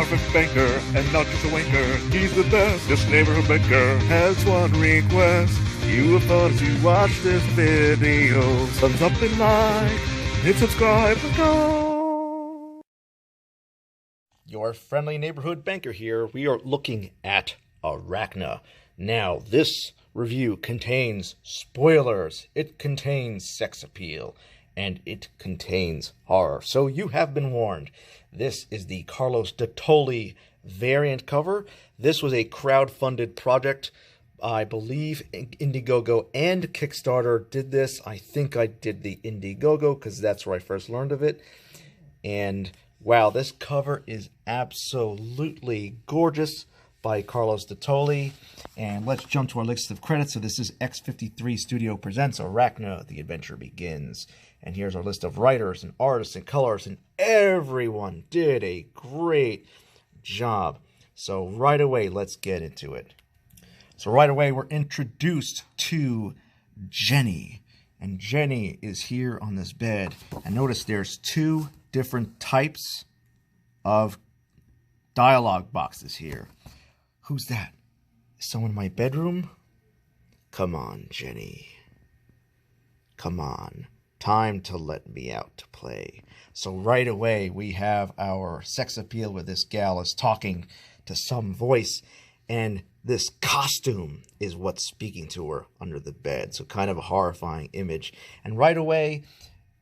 perfect banker, and not just a wanker. He's the best. This neighborhood banker has one request. You have fun as you watch this video. Thumbs up and like, hit subscribe and go. Your friendly neighborhood banker here. We are looking at Arachna. Now, this review contains spoilers. It contains sex appeal. And it contains horror. So you have been warned. This is the Carlos Dottoli variant cover. This was a crowd-funded project. I believe Indiegogo and Kickstarter did this. I think I did the Indiegogo because that's where I first learned of it. And wow, this cover is absolutely gorgeous by Carlos Dottoli. And let's jump to our list of credits. So this is X53 Studio presents Arachna, The Adventure Begins. And here's our list of writers and artists and colors, and everyone did a great job. So right away, let's get into it. So right away, we're introduced to Jenny. And Jenny is here on this bed. And notice there's two different types of dialogue boxes here. Who's that? Is someone in my bedroom? Come on, Jenny. Come on. Time to let me out to play. So right away, we have our sex appeal where this gal is talking to some voice, and this costume is what's speaking to her under the bed. So kind of a horrifying image. And right away,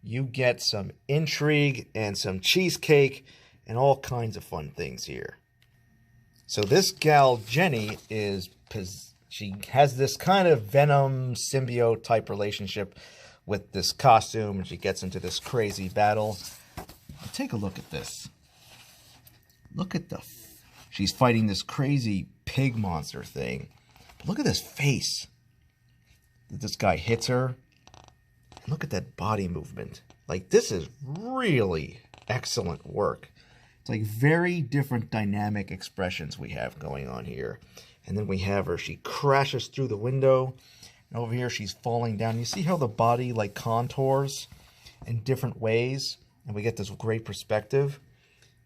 you get some intrigue and some cheesecake and all kinds of fun things here. So this gal, Jenny, she has this kind of Venom symbiote type relationship with this costume, and she gets into this crazy battle. Take a look at this. Look at she's fighting this crazy pig monster thing. But look at this face. This guy hits her. And look at that body movement. Like, this is really excellent work. It's like very different dynamic expressions we have going on here. And then we have her, she crashes through the window. And over here, she's falling down. You see how the body like contours in different ways? And we get this great perspective.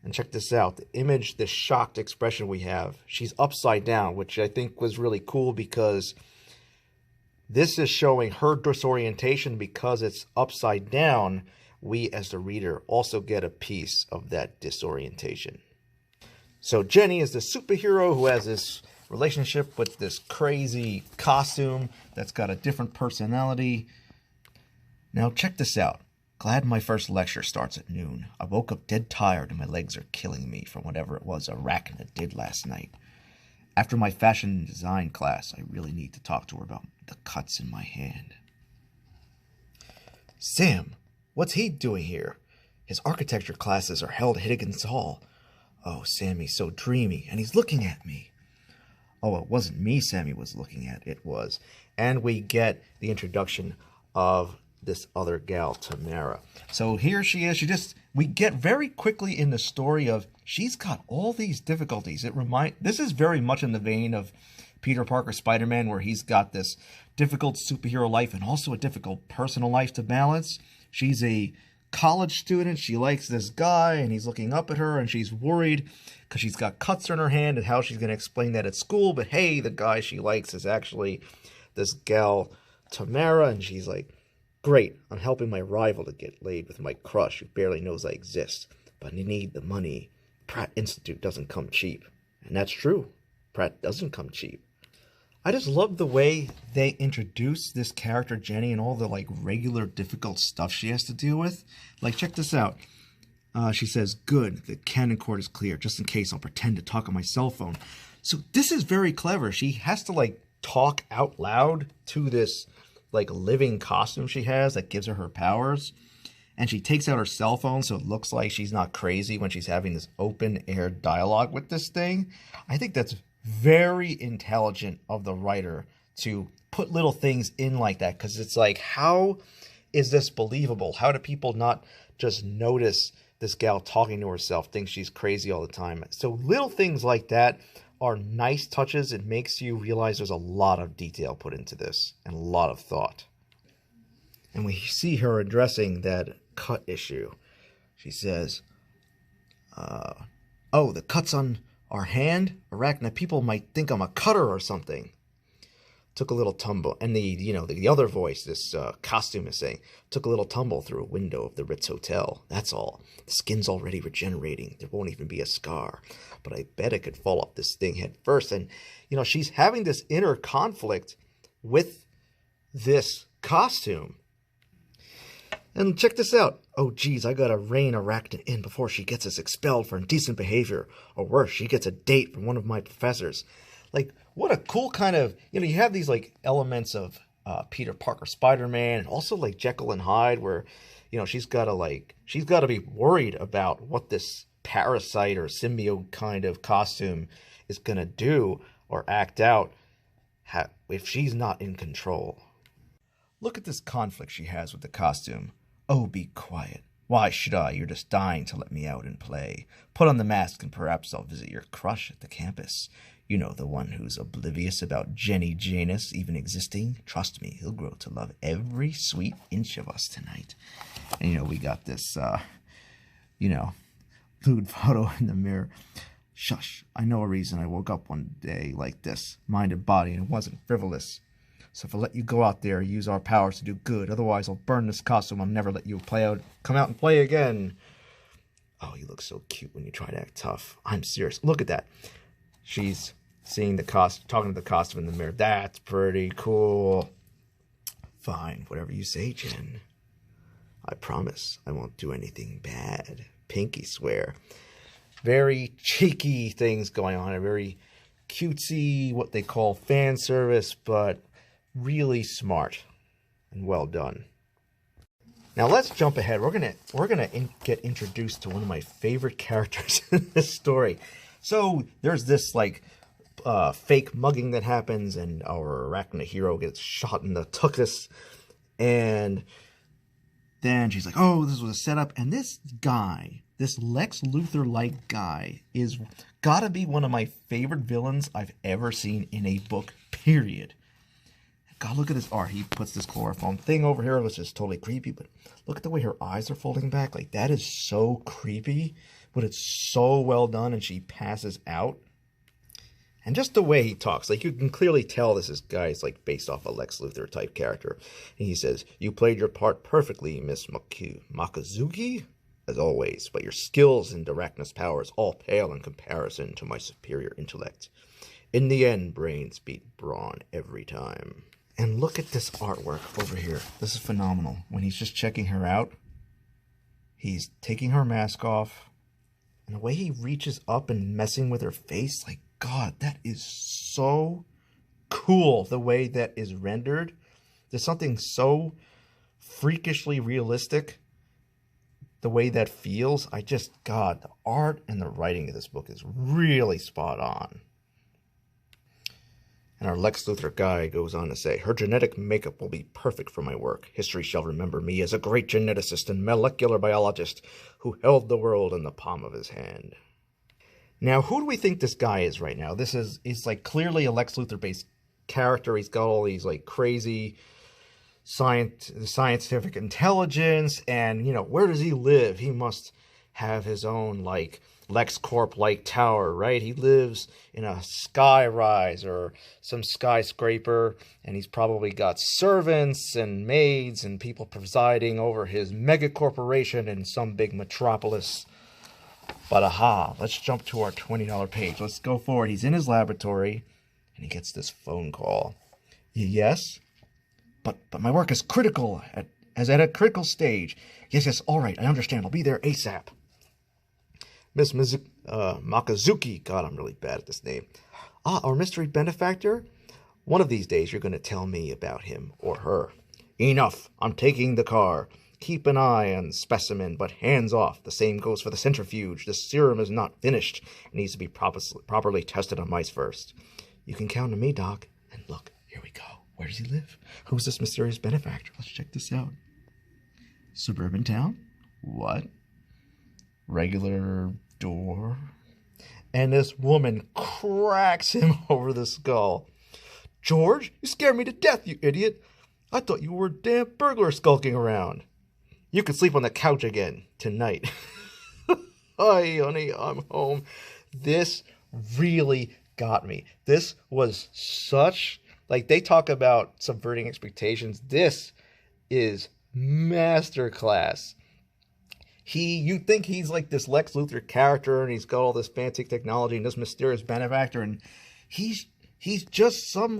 And check this out. The image, this shocked expression we have. She's upside down, which I think was really cool because this is showing her disorientation because it's upside down. We, as the reader, also get a piece of that disorientation. So Jenny is the superhero who has this relationship with this crazy costume that's got a different personality. Now check this out. Glad my first lecture starts at noon. I woke up dead tired and my legs are killing me from whatever it was Arachna did last night. After my fashion design class, I really need to talk to her about the cuts in my hand. Sam, what's he doing here? His architecture classes are held at Higgins Hall. Oh, Sammy's so dreamy, and he's looking at me. Oh, it wasn't me Sammy was looking at, it was. And we get the introduction of this other gal, Tamara. So here she is. We get very quickly in the story of she's got all these difficulties. This is very much in the vein of Peter Parker Spider-Man, where he's got this difficult superhero life and also a difficult personal life to balance. She's a college student. She likes this guy, and he's looking up at her, and she's worried because she's got cuts on her hand and how she's going to explain that at school. But hey, the guy she likes is actually this gal, Tamara, and she's like, great, I'm helping my rival to get laid with my crush who barely knows I exist, but I need the money. Pratt Institute doesn't come cheap. And that's true. Pratt doesn't come cheap. I just love the way they introduce this character, Jenny, and all the like regular difficult stuff she has to deal with. Like, check this out. She says, good, the canon cord is clear. Just in case, I'll pretend to talk on my cell phone. So this is very clever. She has to like talk out loud to this like living costume she has that gives her powers. And she takes out her cell phone so it looks like she's not crazy when she's having this open air dialogue with this thing. I think that's very intelligent of the writer to put little things in like that, because it's like, how is this believable? How do people not just notice this gal talking to herself, think she's crazy all the time? So little things like that are nice touches. It makes you realize there's a lot of detail put into this and a lot of thought. And we see her addressing that cut issue. She says, Oh, the cuts on our hand? Arachna, people might think I'm a cutter or something. Took a little tumble. And the other voice, this costume is saying, took a little tumble through a window of the Ritz Hotel. That's all. The skin's already regenerating. There won't even be a scar. But I bet I could fall off this thing head first. And, she's having this inner conflict with this costume. And check this out. Oh, geez, I gotta rein Arachna in before she gets us expelled for indecent behavior. Or worse, she gets a date from one of my professors. Like, what a cool kind of, you have these, like, elements of Peter Parker Spider-Man, and also, like, Jekyll and Hyde, where, she's gotta be worried about what this parasite or symbiote kind of costume is gonna do or act out if she's not in control. Look at this conflict she has with the costume. Oh, be quiet. Why should I? You're just dying to let me out and play. Put on the mask and perhaps I'll visit your crush at the campus. You know, the one who's oblivious about Jenny Janus even existing. Trust me, he'll grow to love every sweet inch of us tonight. And, we got this, lewd photo in the mirror. Shush, I know a reason I woke up one day like this, mind and body, and it wasn't frivolous. So if I let you go out there, use our powers to do good. Otherwise, I'll burn this costume. I'll never let you come out and play again. Oh, you look so cute when you try to act tough. I'm serious. Look at that. She's seeing the talking to the costume in the mirror. That's pretty cool. Fine, whatever you say, Jen. I promise I won't do anything bad. Pinky swear. Very cheeky things going on. A very cutesy, what they call fan service, but really smart and well done. Now let's jump ahead. We're gonna get introduced to one of my favorite characters in this story. So there's this fake mugging that happens, and our Arachna hero gets shot in the tuchus, and then she's like, "Oh, this was a setup." And this guy, this Lex Luthor-like guy, is gotta be one of my favorite villains I've ever seen in a book. Period. God, look at this art. He puts this chloroform thing over here, which is totally creepy, but look at the way her eyes are folding back. Like, that is so creepy, but it's so well done, and she passes out. And just the way he talks, like, you can clearly tell this guy's, like, based off a Lex Luthor type character. And he says, "You played your part perfectly, Miss Makazuki, as always, but your skills and Arachna's powers all pale in comparison to my superior intellect. In the end, brains beat brawn every time." And look at this artwork over here. This is phenomenal. When he's just checking her out, he's taking her mask off, and the way he reaches up and messing with her face, like, God, that is so cool, the way that is rendered. There's something so freakishly realistic, the way that feels. God, the art and the writing of this book is really spot on. And our Lex Luthor guy goes on to say, "Her genetic makeup will be perfect for my work. History shall remember me as a great geneticist and molecular biologist who held the world in the palm of his hand." Now, who do we think this guy is right now? He's like clearly a Lex Luthor-based character. He's got all these like crazy scientific intelligence, and where does he live? He must have his own like LexCorp-like tower, right? He lives in a skyrise or some skyscraper, and he's probably got servants and maids and people presiding over his mega corporation in some big metropolis. But aha, let's jump to our $20 page. Let's go forward. He's in his laboratory, and he gets this phone call. "Yes? But my work is critical, at a critical stage. Yes, all right, I understand. I'll be there ASAP. Miss Makazuki," God, I'm really bad at this name. "Ah, our mystery benefactor? One of these days you're going to tell me about him or her." "Enough, I'm taking the car. Keep an eye on specimen, but hands off. The same goes for the centrifuge. The serum is not finished. It needs to be properly tested on mice first." "You can count on me, Doc." And look, here we go. Where does he live? Who's this mysterious benefactor? Let's check this out. Suburban town? What? Regular door? And this woman cracks him over the skull. "George, you scared me to death, you idiot. I thought you were a damn burglar skulking around. You could sleep on the couch again tonight." Hi, honey, I'm home. This really got me. This was such, like, they talk about subverting expectations. This is masterclass. You think he's like this Lex Luthor character, and he's got all this fancy technology and this mysterious benefactor, and he's just some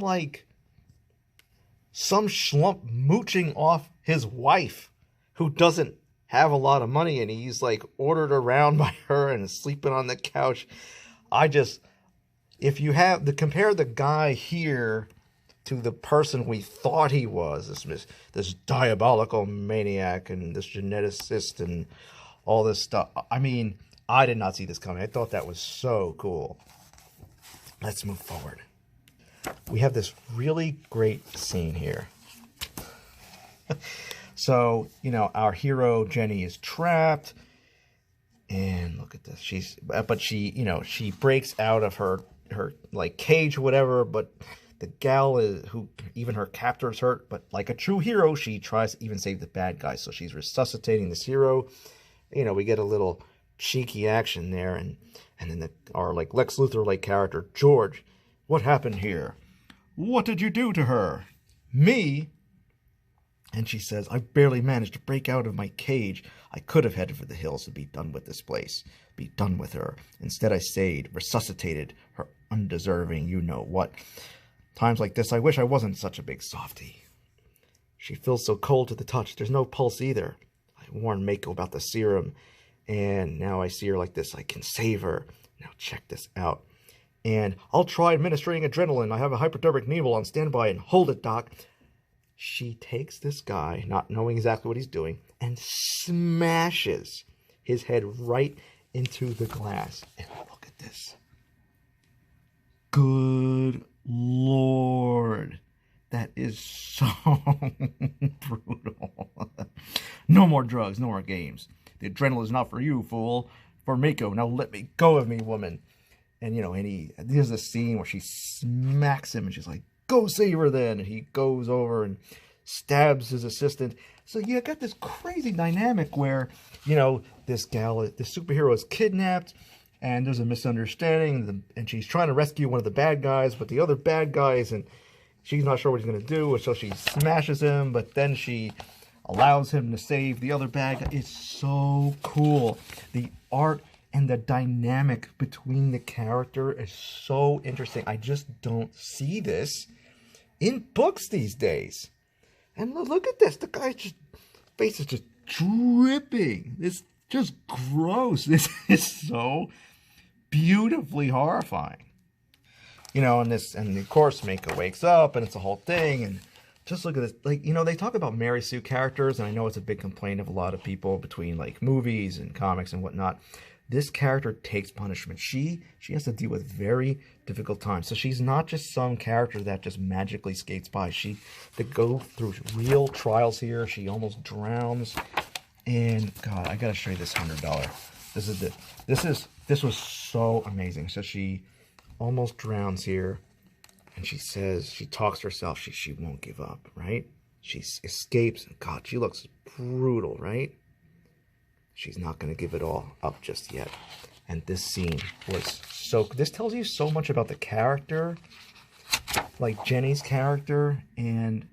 schlump mooching off his wife who doesn't have a lot of money, and he's like ordered around by her and sleeping on the couch. If you have to compare the guy here to the person we thought he was, this diabolical maniac and this geneticist and all this stuff. I mean, I did not see this coming. I thought that was so cool. Let's move forward. We have this really great scene here. So, our hero Jenny is trapped, and look at this. She breaks out of her like cage or whatever, but the gal who even her captor's hurt, but like a true hero, she tries to even save the bad guy. So she's resuscitating this hero. We get a little cheeky action there, and then our like Lex Luthor like character, George, what happened here? What did you do to her? Me? And she says, I barely managed to break out of my cage. I could have headed for the hills to be done with this place, be done with her. Instead I stayed, resuscitated her undeserving you-know-what. Times like this, I wish I wasn't such a big softy. She feels so cold to the touch. There's no pulse either. I warned Mako about the serum, and now I see her like this. I can save her. Now check this out. And I'll try administering adrenaline. I have a hypodermic needle on standby, and hold it, Doc. She takes this guy, not knowing exactly what he's doing, and smashes his head right into the glass. And look at this. Good Lord. That is so brutal. No more drugs, no more games. The adrenaline is not for you, fool. For Mako. Now let me go of me, woman. And, there's a scene where she smacks him, and she's like, go save her then. And he goes over and stabs his assistant. So you got this crazy dynamic where, this superhero is kidnapped, and there's a misunderstanding, and she's trying to rescue one of the bad guys, but the other bad guys, and she's not sure what he's going to do, so she smashes him, but then she allows him to save the other bad guy. It's so cool. The art and the dynamic between the character is so interesting. I just don't see this in books these days. And look at this. The guy's face is just dripping. It's just gross. This is so beautifully horrifying. And of course Mako wakes up, and it's a whole thing, and just look at this. Like, they talk about Mary Sue characters, and I know it's a big complaint of a lot of people between like movies and comics and whatnot. This character takes punishment. She has to deal with very difficult times. So she's not just some character that just magically skates by. They go through real trials here. She almost drowns. And God, I gotta show you this $100. This was so amazing. So she almost drowns here, and she talks to herself. She won't give up, right? She escapes. God, she looks brutal, right? She's not going to give it all up just yet. And this scene was this tells you so much about the character, like Jenny's character, and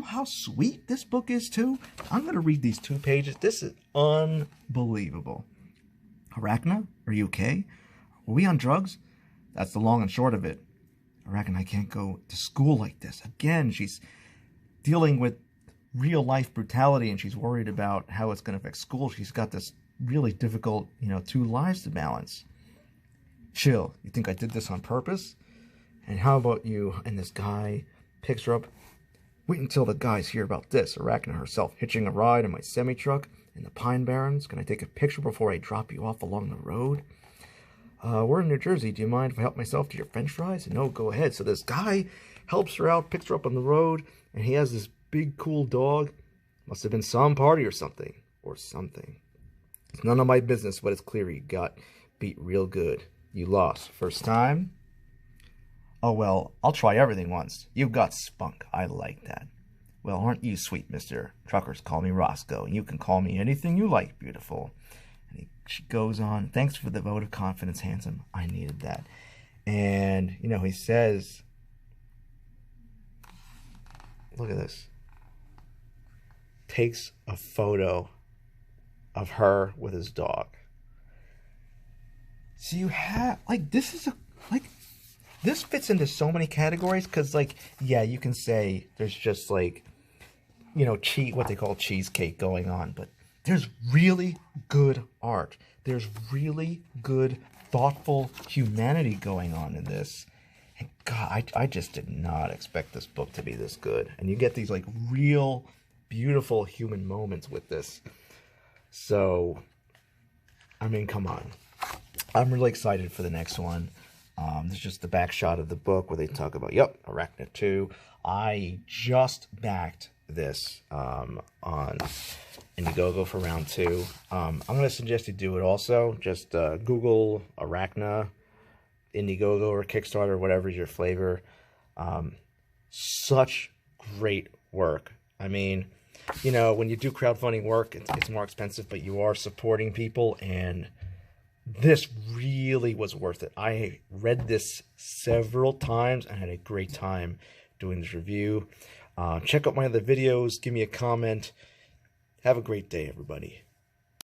how sweet this book is too. I'm going to read these 2 pages. This is unbelievable. Arachna, are you okay? Are we on drugs? That's the long and short of it. Arachna, I can't go to school like this. Again, she's dealing with real life brutality, and she's worried about how it's going to affect school. She's got this really difficult, 2 lives to balance. Chill. You think I did this on purpose? And how about you? And this guy picks her up. Wait until the guys hear about this. Arachna herself hitching a ride in my semi-truck in the Pine Barrens. Can I take a picture before I drop you off along the road? We're in New Jersey. Do you mind if I help myself to your french fries? No, go ahead. So this guy helps her out, picks her up on the road, and he has this big cool dog. Must have been some party or something. It's none of my business, but it's clear you got beat real good. You lost. First time? Oh, well, I'll try everything once. You've got spunk. I like that. Well, aren't you sweet, mister? Truckers call me Roscoe, and you can call me anything you like, beautiful. She goes on, thanks for the vote of confidence, handsome. I needed that. And, you know, he says, look at this. Takes a photo of her with his dog. So you have, like, this is a, like, this fits into so many categories because, like, yeah, you can say there's just, like, you know, what they call cheesecake going on, but there's really good art. There's really good, thoughtful humanity going on in this. And God, I just did not expect this book to be this good. And you get these, like, real, beautiful human moments with this. So, I mean, come on. I'm really excited for the next one. There's just the back shot of the book where they talk about, yep, Arachna 2. I just backed this on Indiegogo for round 2. I'm going to suggest you do it also. Just Google Arachna, Indiegogo, or Kickstarter, whatever is your flavor. Such great work. I mean, you know, when you do crowdfunding work, it's more expensive, but you are supporting people, and this really was worth it. I read this several times and had a great time doing this review. Check out my other videos. Give me a comment. Have a great day, everybody.